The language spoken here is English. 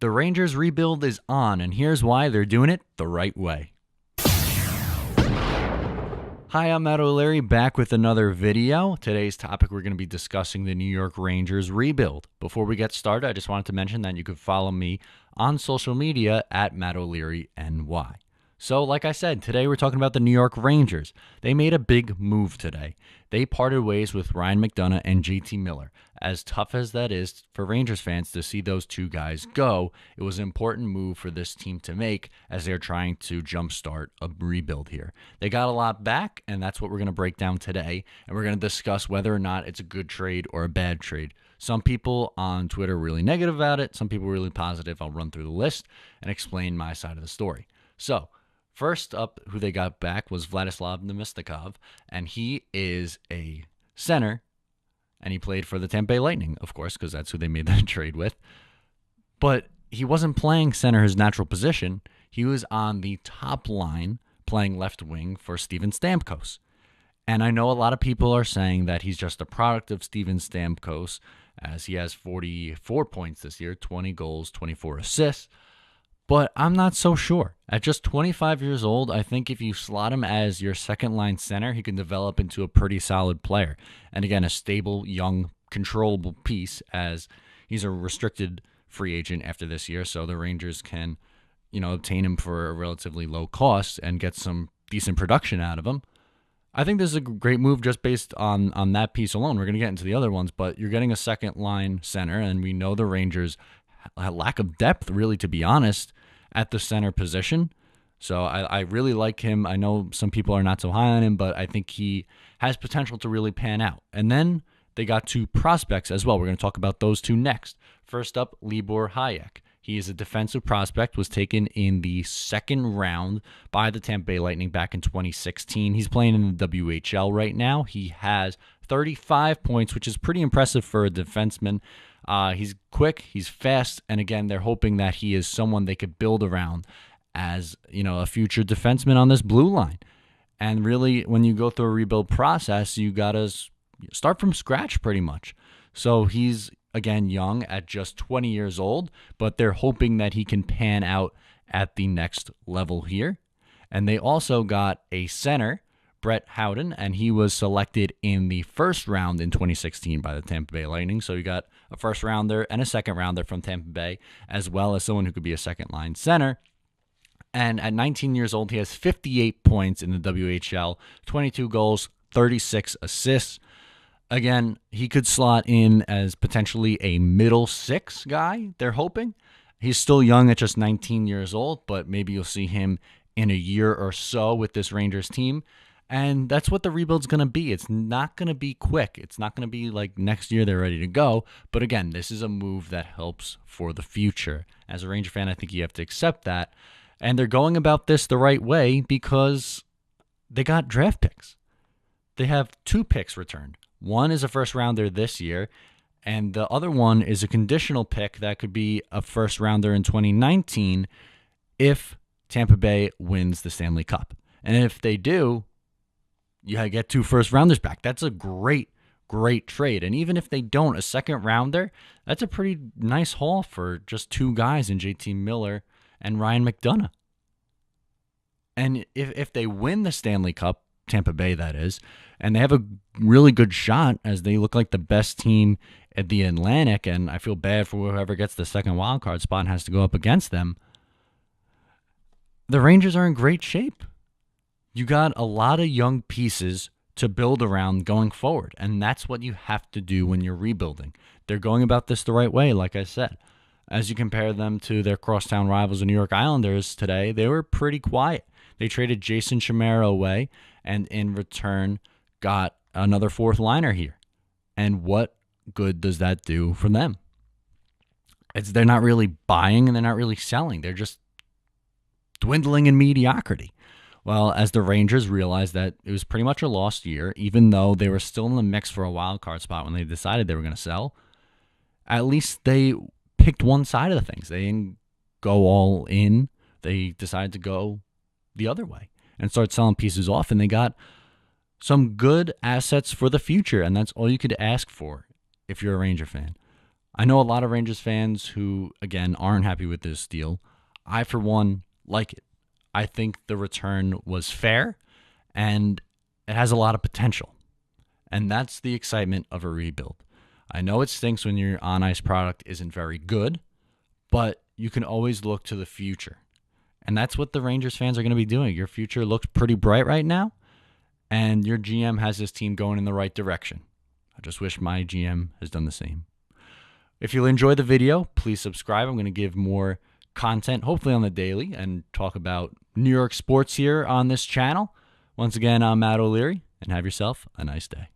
The Rangers rebuild is on, and here's why they're doing it the right way. Hi, I'm Matt O'Leary, back with another video. Today's topic, we're going to be discussing the New York Rangers rebuild. Before we get started, I just wanted to mention that you could follow me on social media at Matt O'Leary NY. So, like I said, today we're talking about the New York Rangers. They made a big move today. They parted ways with Ryan McDonagh and JT Miller. As tough as that is for Rangers fans to see those two guys go, it was an important move for this team to make as they're trying to jumpstart a rebuild here. They got a lot back, and that's what we're going to break down today. And we're going to discuss whether or not it's a good trade or a bad trade. Some people on Twitter are really negative about it. Some people are really positive. I'll run through the list and explain my side of the story. So, first up, who they got back was Vladislav Namestnikov, and he is a center, and he played for the Tampa Bay Lightning, of course, because that's who they made the trade with. But he wasn't playing center, his natural position. He was on the top line playing left wing for Steven Stamkos. And I know a lot of people are saying that he's just a product of Steven Stamkos, as he has 44 points this year, 20 goals, 24 assists. But I'm not so sure. At just 25 years old, I think if you slot him as your second-line center, he can develop into a pretty solid player. And again, a stable, young, controllable piece, as he's a restricted free agent after this year, so the Rangers can, obtain him for a relatively low cost and get some decent production out of him. I think this is a great move just based on that piece alone. We're going to get into the other ones, but you're getting a second-line center, and we know the Rangers' lack of depth, really, to be honest, at the center position. So I really like him. I know some people are not so high on him, but I think he has potential to really pan out. And then they got two prospects as well. We're going to talk about those two next. First up, Libor Hayek. He is a defensive prospect, was taken in the second round by the Tampa Bay Lightning back in 2016. He's playing in the WHL right now. He has 35 points, which is pretty impressive for a defenseman. He's quick, he's fast, and again, they're hoping that he is someone they could build around as, a future defenseman on this blue line. And really, when you go through a rebuild process, you got to start from scratch pretty much. So he's, again, young at just 20 years old, but they're hoping that he can pan out at the next level here. And they also got a center, Brett Howden, and he was selected in the first round in 2016 by the Tampa Bay Lightning. So you got a first rounder and a second rounder from Tampa Bay, as well as someone who could be a second line center. And at 19 years old, he has 58 points in the WHL, 22 goals, 36 assists. Again, he could slot in as potentially a middle six guy, they're hoping. He's still young at just 19 years old, but maybe you'll see him in a year or so with this Rangers team. And that's what the rebuild's going to be. It's not going to be quick. It's not going to be like next year they're ready to go. But again, this is a move that helps for the future. As a Ranger fan, I think you have to accept that. And they're going about this the right way because they got draft picks. They have 2 picks returned. One is a first rounder this year, and the other one is a conditional pick that could be a first rounder in 2019 if Tampa Bay wins the Stanley Cup. And if they do, you get 2 first rounders back. That's a great trade. And even if they don't, a second rounder, that's a pretty nice haul for just 2 guys in JT Miller and Ryan McDonagh. And if they win the Stanley Cup, Tampa Bay that is, and they have a really good shot as they look like the best team at the Atlantic, and I feel bad for whoever gets the second wild card spot and has to go up against them, the Rangers are in great shape. You got a lot of young pieces to build around going forward, and that's what you have to do when you're rebuilding. They're going about this the right way, like I said. As you compare them to their crosstown rivals, the New York Islanders today, they were pretty quiet. They traded Jason Chimera away, and in return got another fourth liner here. And what good does that do for them? They're not really buying and they're not really selling. They're just dwindling in mediocrity. Well, as the Rangers realized that it was pretty much a lost year, even though they were still in the mix for a wild card spot when they decided they were going to sell, at least they picked one side of the things. They didn't go all in. They decided to go the other way and start selling pieces off, and they got some good assets for the future, and that's all you could ask for if you're a Ranger fan. I know a lot of Rangers fans who, again, aren't happy with this deal. I, for one, like it. I think the return was fair and it has a lot of potential. And that's the excitement of a rebuild. I know it stinks when your on ice product isn't very good, but you can always look to the future. And that's what the Rangers fans are going to be doing. Your future looks pretty bright right now, and your GM has this team going in the right direction. I just wish my GM has done the same. If you enjoy the video, please subscribe. I'm going to give more content, hopefully on the daily, and talk about New York sports here on this channel. Once again, I'm Matt O'Leary, and have yourself a nice day.